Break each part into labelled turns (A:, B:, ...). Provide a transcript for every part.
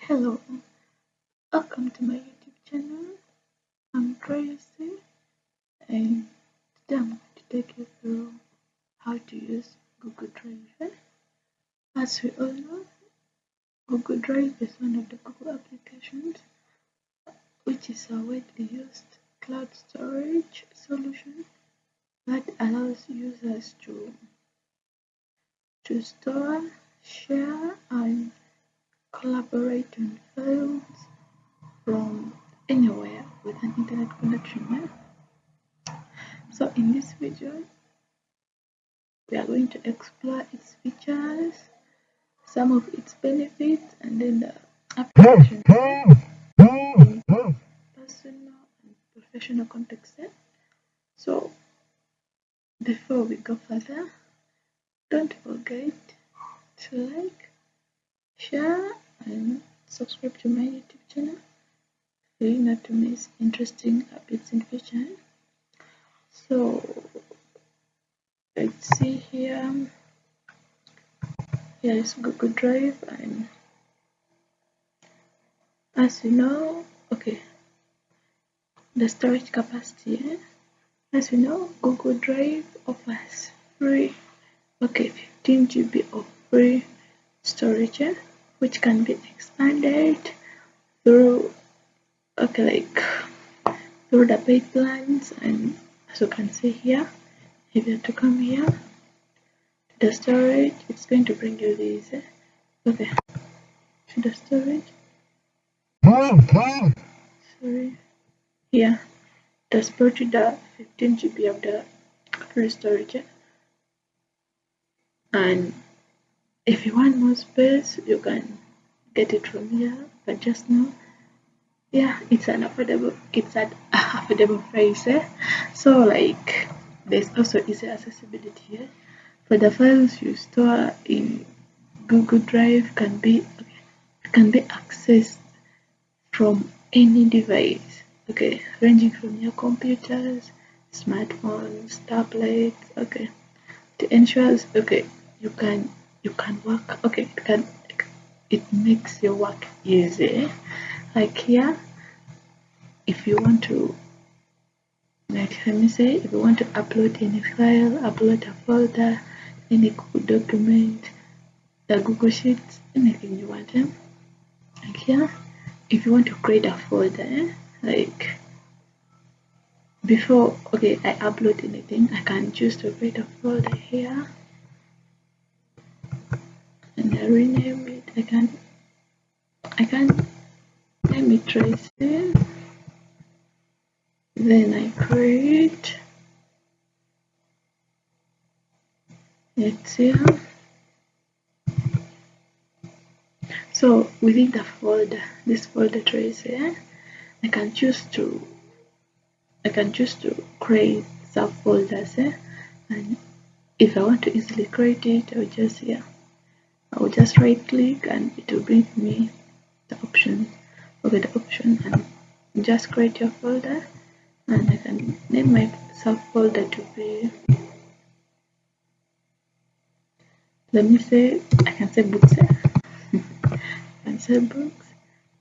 A: Hello, welcome to my YouTube channel. I'm Tracy, and today I'm going to take you through how to use Google Drive. As we all know, Google Drive is one of the Google applications which is a widely used cloud storage solution that allows users to store, share, and collaborate on files from anywhere with an internet connection. So in this video, we are going to explore its features, some of its benefits, and then the application in personal and professional context. So before we go further, don't forget to like, share, and subscribe to my YouTube channel for you not to miss interesting updates in future. So let's see here. Here is Google Drive, and as you know, the storage capacity. As you know, Google Drive offers free 15 GB of free storage, which can be expanded through through the paid plans. And as you can see here, if you have to come here to the storage, it's going to bring you this to the storage. Sorry, here that's brought you the 15 GB of the free storage. And if you want more space, you can get it from here, but just know, it's at affordable price. So like there's also easy accessibility. For the files you store in Google Drive can be accessed from any device, ranging from your computers, smartphones, tablets, to ensure you can work, it makes your work easy. Like here, if you want to, if you want to upload any file, upload a folder, any Google document, the Google Sheets, anything you want. Like here, if you want to create a folder, like before, I upload anything, I can choose to create a folder here, and I rename it. I can name it Tracy. Then I create. Let's see. So within the folder, this folder Tracy, I can choose to create subfolders, and if I want to easily create it, I will just right click and it will bring me the option, and just create your folder, and I can name my subfolder to be, I can say books. I say books,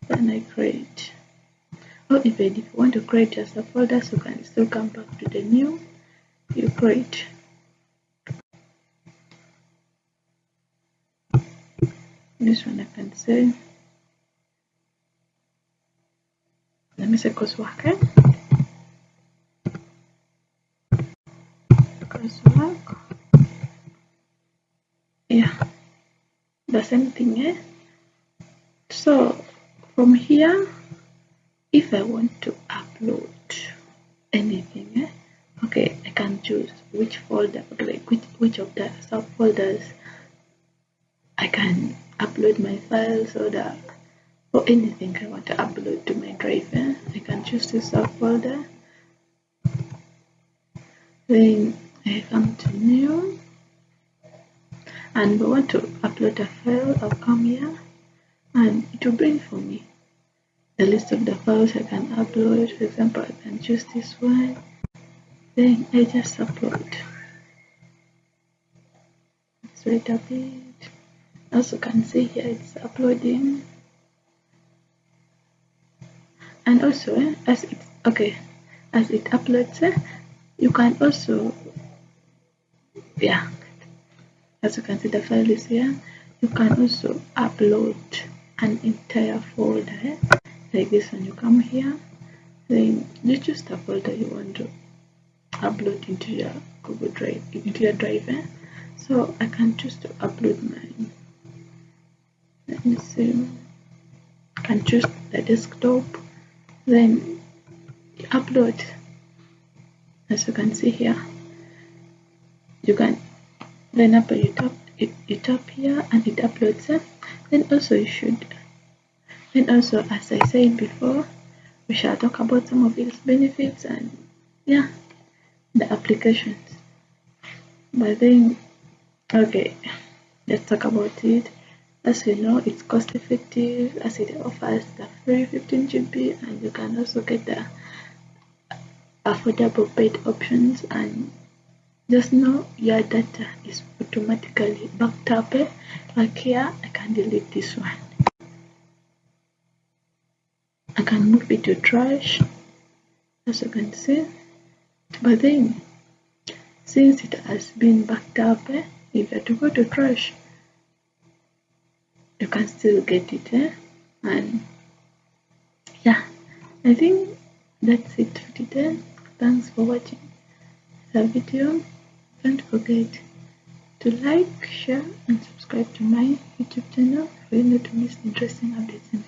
A: then I create. Or even if you want to create just a folder, so you can still come back to the new, you create. This one I can say, coursework. Coursework. The same thing. So from here, if I want to upload anything, I can choose which folder, which of the subfolders I can upload my files, or anything I want to upload to my drive. I can choose this subfolder. Then I come to new, and I want to upload a file. I'll come here, and it will bring for me the list of the files I can upload. For example, I can choose this one. Then I just upload. Let's wait a bit. As you can see here, it's uploading. And also as it uploads, you can also, yeah, as you can see the file is here. You can also upload an entire folder like this. When you come here, then you choose the folder you want to upload into your Google Drive, into your drive. So I can choose to upload mine. Let me see. I can choose the desktop. Then you upload. As you can see here, you can then up you tap here and it uploads it. Then also you should. Then also, as I said before, we shall talk about some of its benefits and yeah, the applications. But then, okay, let's talk about it. As you know, it's cost effective as it offers the free 15 GB, and you can also get the affordable paid options. And just know your data is automatically backed up. Like here, I can delete this one. I can move it to trash, as you can see. But then, since it has been backed up, if you have to go to trash, you can still get it. And yeah, I think that's it for today. Thanks for watching the video. Don't forget to like, share, and subscribe to my YouTube channel for you not to miss interesting updates in